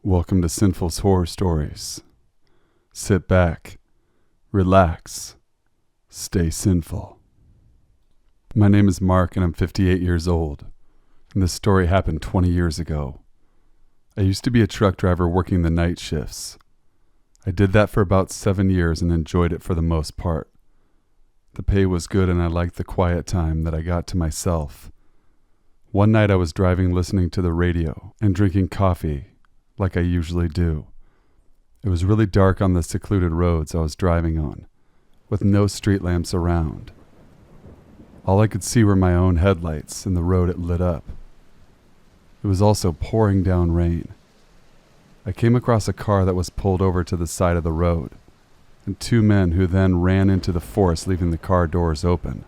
Welcome to Sinful's Horror Stories. Sit back, relax, stay sinful. My name is Mark and I'm 58 years old, and this story happened 20 years ago. I used to be a truck driver working the night shifts. I did that for about 7 years and enjoyed it for the most part. The pay was good and I liked the quiet time that I got to myself. One night I was driving listening to the radio and drinking coffee like I usually do. It was really dark on the secluded roads I was driving on, with no street lamps around. All I could see were my own headlights and the road it lit up. It was also pouring down rain. I came across a car that was pulled over to the side of the road, and two men who then ran into the forest, leaving the car doors open.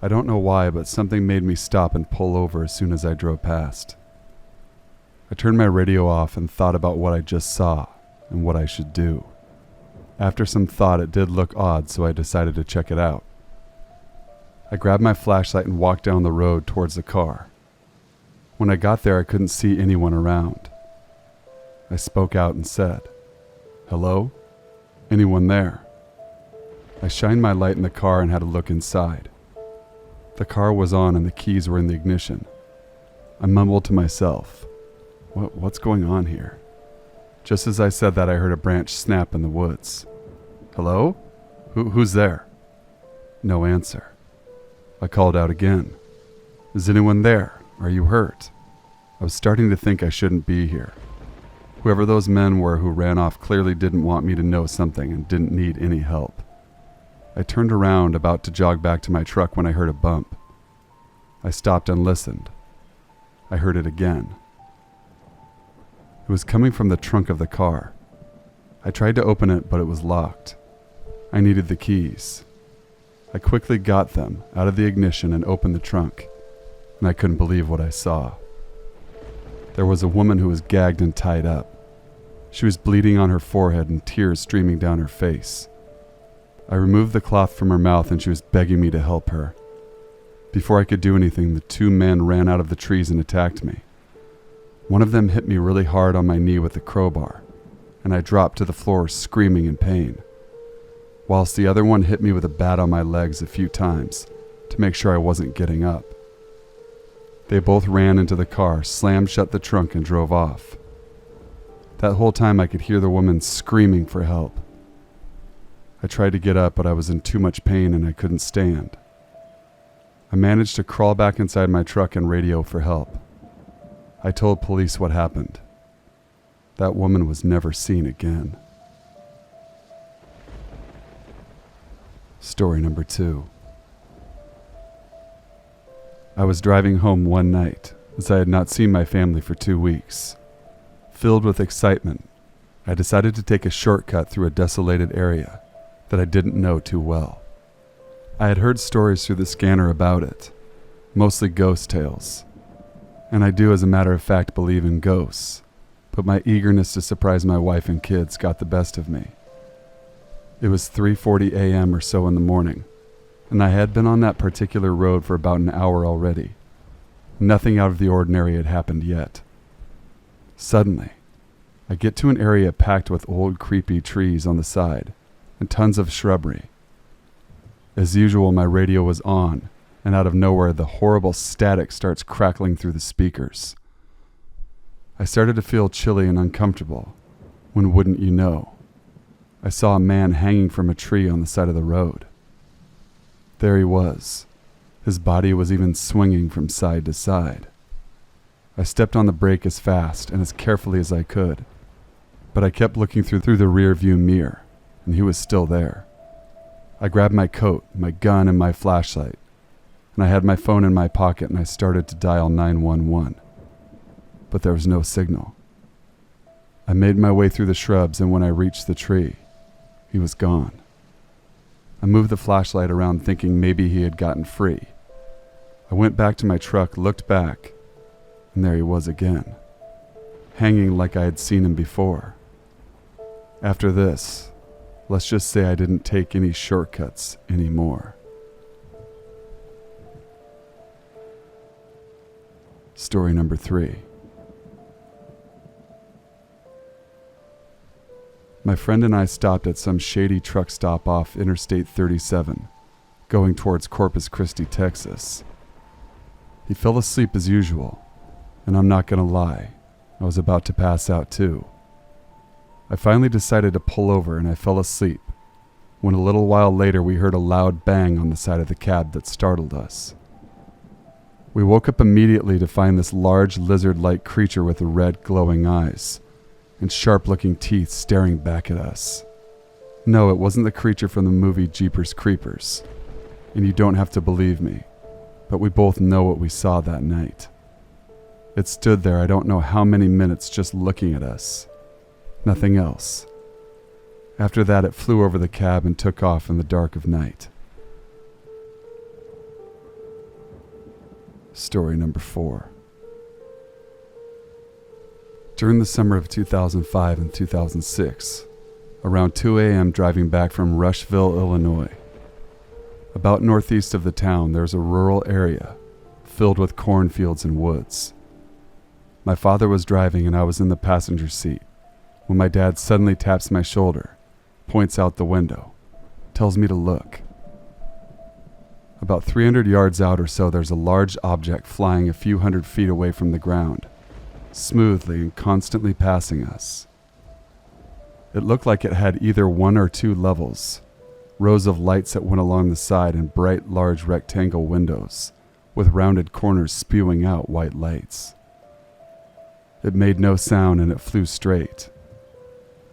I don't know why, but something made me stop and pull over as soon as I drove past. I turned my radio off and thought about what I just saw and what I should do. After some thought, it did look odd, so I decided to check it out. I grabbed my flashlight and walked down the road towards the car. When I got there, I couldn't see anyone around. I spoke out and said, "Hello? Anyone there?" I shined my light in the car and had a look inside. The car was on and the keys were in the ignition. I mumbled to myself, What's going on here? Just as I said that, I heard a branch snap in the woods. "Hello? Who's there?" No answer. I called out again. "Is anyone there? Are you hurt?" I was starting to think I shouldn't be here. Whoever those men were who ran off clearly didn't want me to know something and didn't need any help. I turned around, about to jog back to my truck, when I heard a bump. I stopped and listened. I heard it again. It was coming from the trunk of the car. I tried to open it, but it was locked. I needed the keys. I quickly got them out of the ignition and opened the trunk, and I couldn't believe what I saw. There was a woman who was gagged and tied up. She was bleeding on her forehead and tears streaming down her face. I removed the cloth from her mouth and she was begging me to help her. Before I could do anything, the two men ran out of the trees and attacked me. One of them hit me really hard on my knee with a crowbar, and I dropped to the floor screaming in pain, whilst the other one hit me with a bat on my legs a few times to make sure I wasn't getting up. They both ran into the car, slammed shut the trunk, and drove off. That whole time I could hear the woman screaming for help. I tried to get up, but I was in too much pain and I couldn't stand. I managed to crawl back inside my truck and radio for help. I told police what happened. That woman was never seen again. Story number 2. I was driving home one night, as I had not seen my family for 2 weeks. Filled with excitement, I decided to take a shortcut through a desolated area that I didn't know too well. I had heard stories through the scanner about it, mostly ghost tales. And I do, as a matter of fact, believe in ghosts, but my eagerness to surprise my wife and kids got the best of me. It was 3:40 a.m. or so in the morning, and I had been on that particular road for about an hour already. Nothing out of the ordinary had happened yet. Suddenly, I get to an area packed with old creepy trees on the side and tons of shrubbery. As usual, my radio was on, and out of nowhere, the horrible static starts crackling through the speakers. I started to feel chilly and uncomfortable, when wouldn't you know, I saw a man hanging from a tree on the side of the road. There he was. His body was even swinging from side to side. I stepped on the brake as fast and as carefully as I could, but I kept looking through the rear view mirror, and he was still there. I grabbed my coat, my gun, and my flashlight, and I had my phone in my pocket, and I started to dial 911. But there was no signal. I made my way through the shrubs, and when I reached the tree, he was gone. I moved the flashlight around thinking maybe he had gotten free. I went back to my truck, looked back, and there he was again, hanging like I had seen him before. After this, let's just say I didn't take any shortcuts anymore. Story number 3. My friend and I stopped at some shady truck stop off Interstate 37, going towards Corpus Christi, Texas. He fell asleep as usual, and I'm not gonna lie, I was about to pass out too. I finally decided to pull over and I fell asleep, when a little while later we heard a loud bang on the side of the cab that startled us. We woke up immediately to find this large lizard-like creature with red glowing eyes and sharp-looking teeth staring back at us. No, it wasn't the creature from the movie Jeepers Creepers, and you don't have to believe me, but we both know what we saw that night. It stood there I don't know how many minutes just looking at us. Nothing else. After that it flew over the cab and took off in the dark of night. Story number 4. During the summer of 2005 and 2006, around 2 a.m. driving back from Rushville, Illinois. About northeast of the town, there's a rural area filled with cornfields and woods. My father was driving and I was in the passenger seat when my dad suddenly taps my shoulder, points out the window, tells me to look. About 300 yards out or so, there's a large object flying a few hundred feet away from the ground, smoothly and constantly passing us. It looked like it had either 1 or 2 levels, rows of lights that went along the side and bright large rectangle windows, with rounded corners spewing out white lights. It made no sound and it flew straight.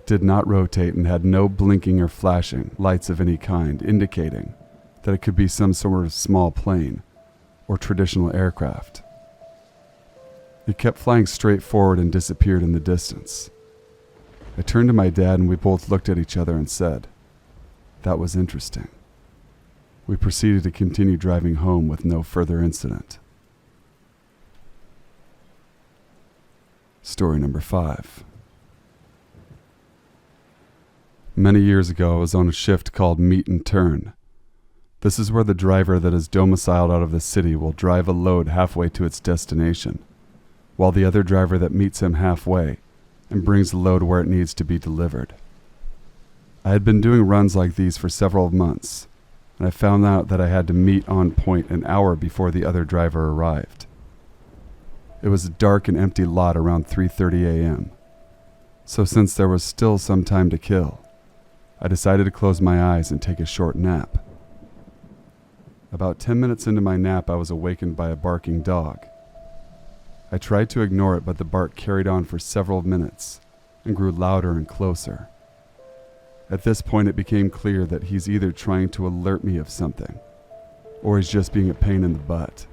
It did not rotate and had no blinking or flashing lights of any kind, indicating that it could be some sort of small plane or traditional aircraft. It kept flying straight forward and disappeared in the distance. I turned to my dad and we both looked at each other and said, "That was interesting." We proceeded to continue driving home with no further incident. Story number 5. Many years ago, I was on a shift called Meet and Turn. This is where the driver that is domiciled out of the city will drive a load halfway to its destination, while the other driver that meets him halfway and brings the load where it needs to be delivered. I had been doing runs like these for several months, and I found out that I had to meet on point an hour before the other driver arrived. It was a dark and empty lot around 3:30 a.m., so since there was still some time to kill, I decided to close my eyes and take a short nap. About 10 minutes into my nap, I was awakened by a barking dog. I tried to ignore it, but the bark carried on for several minutes and grew louder and closer. At this point, it became clear that he's either trying to alert me of something, or he's just being a pain in the butt.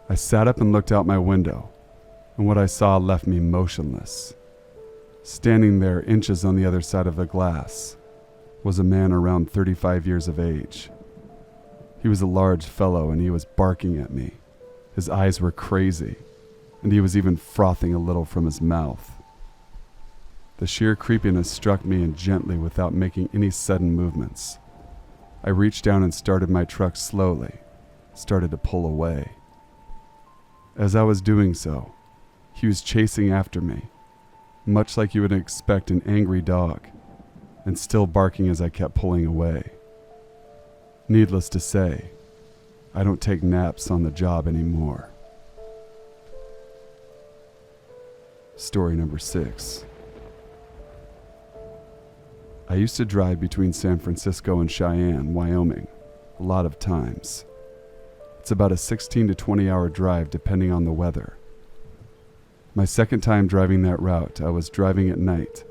I sat up and looked out my window, and what I saw left me motionless. Standing there, inches on the other side of the glass, was a man around 35 years of age. He was a large fellow, and he was barking at me. His eyes were crazy, and he was even frothing a little from his mouth. The sheer creepiness struck me and gently without making any sudden movements. I reached down and started my truck slowly, started to pull away. As I was doing so, he was chasing after me, much like you would expect an angry dog, and still barking as I kept pulling away. Needless to say, I don't take naps on the job anymore. Story number 6. I used to drive between San Francisco and Cheyenne, Wyoming, a lot of times. It's about a 16 to 20 hour drive depending on the weather. My second time driving that route, I was driving at night,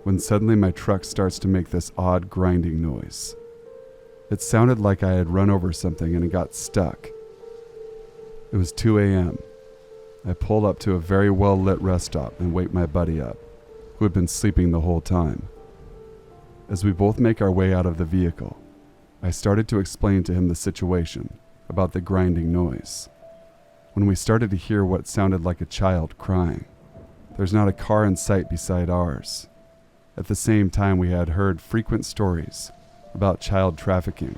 when suddenly my truck starts to make this odd grinding noise. It sounded like I had run over something and it got stuck. It was 2 a.m. I pulled up to a very well-lit rest stop and wake my buddy up, who had been sleeping the whole time. As we both make our way out of the vehicle, I started to explain to him the situation about the grinding noise. When we started to hear what sounded like a child crying, there's not a car in sight beside ours. At the same time, we had heard frequent stories about child trafficking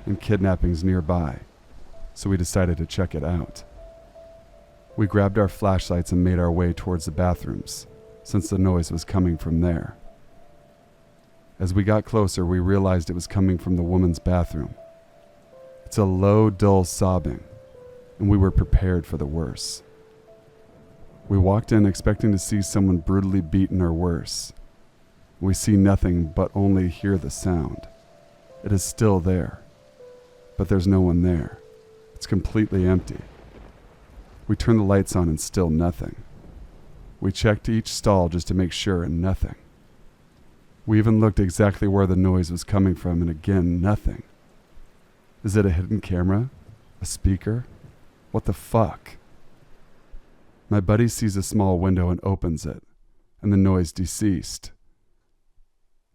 and kidnappings nearby, so we decided to check it out. We grabbed our flashlights and made our way towards the bathrooms, since the noise was coming from there. As we got closer, we realized it was coming from the woman's bathroom. It's a low, dull sobbing, and we were prepared for the worst. We walked in expecting to see someone brutally beaten or worse. We see nothing but only hear the sound. It is still there, but there's no one there. It's completely empty. We turn the lights on and still nothing. We checked each stall just to make sure and nothing. We even looked exactly where the noise was coming from and again, nothing. Is it a hidden camera? A speaker? What the fuck? My buddy sees a small window and opens it, and the noise deceased.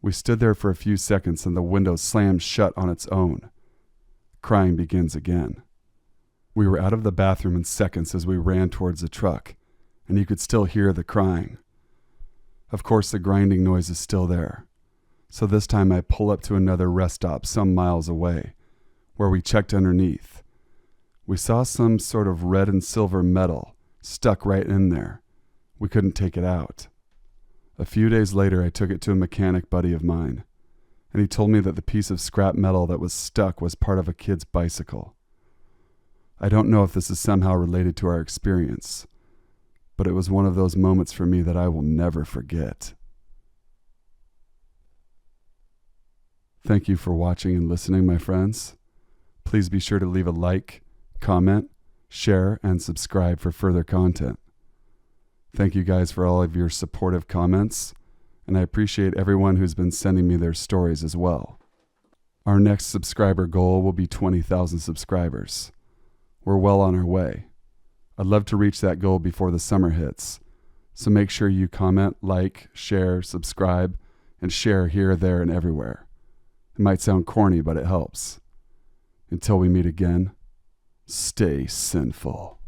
We stood there for a few seconds and the window slams shut on its own. Crying begins again. We were out of the bathroom in seconds as we ran towards the truck, and you could still hear the crying. Of course, the grinding noise is still there. So this time I pull up to another rest stop some miles away, where we checked underneath. We saw some sort of red and silver metal stuck right in there. We couldn't take it out. A few days later, I took it to a mechanic buddy of mine, and he told me that the piece of scrap metal that was stuck was part of a kid's bicycle. I don't know if this is somehow related to our experience, but it was one of those moments for me that I will never forget. Thank you for watching and listening, my friends. Please be sure to leave a like, comment, share, and subscribe for further content. Thank you guys for all of your supportive comments, and I appreciate everyone who's been sending me their stories as well. Our next subscriber goal will be 20,000 subscribers. We're well on our way. I'd love to reach that goal before the summer hits, so make sure you comment, like, share, subscribe, and share here, there, and everywhere. It might sound corny, but it helps. Until we meet again, stay sinful.